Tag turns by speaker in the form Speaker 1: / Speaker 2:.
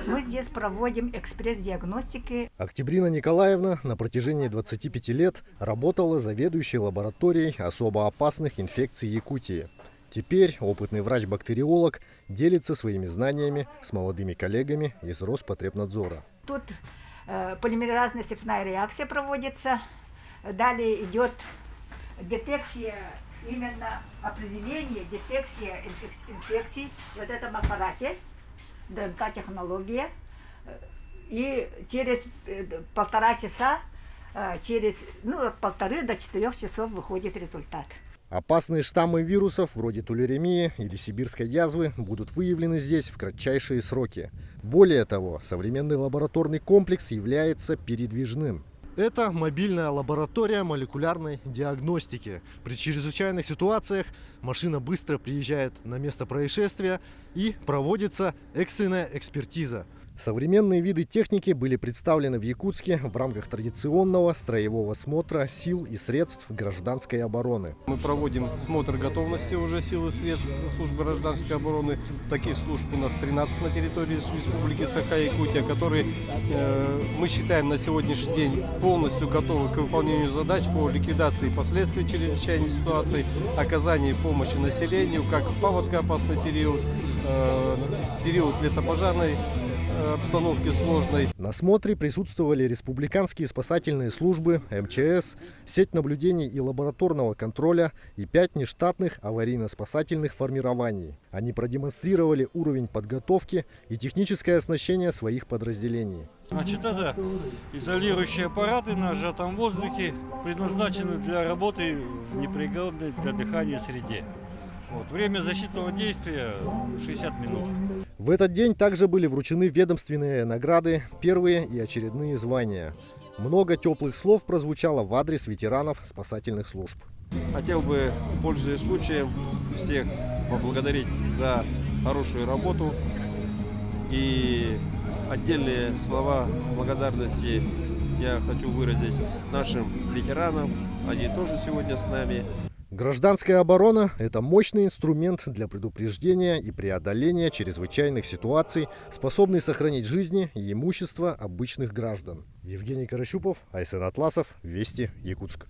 Speaker 1: Мы здесь проводим экспресс-диагностики.
Speaker 2: Октябрина Николаевна на протяжении 25 лет работала заведующей лабораторией особо опасных инфекций Якутии. Теперь опытный врач-бактериолог делится своими знаниями с молодыми коллегами из Роспотребнадзора.
Speaker 1: Тут полимеразная цепная реакция проводится. Далее идет детекция, именно определение, детекция инфекций в этом аппарате, ДНК-технология. И через 1,5 часа, от 1,5 до 4 часов выходит результат.
Speaker 2: Опасные штаммы вирусов, вроде тулеремии или сибирской язвы, будут выявлены здесь в кратчайшие сроки. Более того, современный лабораторный комплекс является передвижным. Это мобильная лаборатория молекулярной диагностики. При чрезвычайных ситуациях машина быстро приезжает на место происшествия и проводится экстренная экспертиза. Современные виды техники были представлены в Якутске в рамках традиционного строевого смотра сил и средств гражданской обороны.
Speaker 3: Мы проводим смотр готовности уже сил и средств службы гражданской обороны. Таких служб у нас 13 на территории Республики Саха-Якутия, которые мы считаем на сегодняшний день полностью готовы к выполнению задач по ликвидации последствий чрезвычайной ситуации, оказанию помощи населению как в паводкоопасный период, период лесопожарной обстановки сложной.
Speaker 2: На смотре присутствовали республиканские спасательные службы, МЧС, сеть наблюдений и лабораторного контроля и 5 нештатных аварийно-спасательных формирований. Они продемонстрировали уровень подготовки и техническое оснащение своих подразделений.
Speaker 4: Значит, это изолирующие аппараты на сжатом воздухе, предназначены для работы в непригодной для дыхания среде. Время защитного действия 60 минут.
Speaker 2: В этот день также были вручены ведомственные награды, первые и очередные звания. Много теплых слов прозвучало в адрес ветеранов спасательных служб.
Speaker 5: Хотел бы, пользуясь случаем, всех поблагодарить за хорошую работу. И отдельные слова благодарности я хочу выразить нашим ветеранам. Они тоже сегодня с нами.
Speaker 2: Гражданская оборона – это мощный инструмент для предупреждения и преодоления чрезвычайных ситуаций, способный сохранить жизни и имущество обычных граждан. Евгений Каращупов, Айсен Атласов, Вести, Якутск.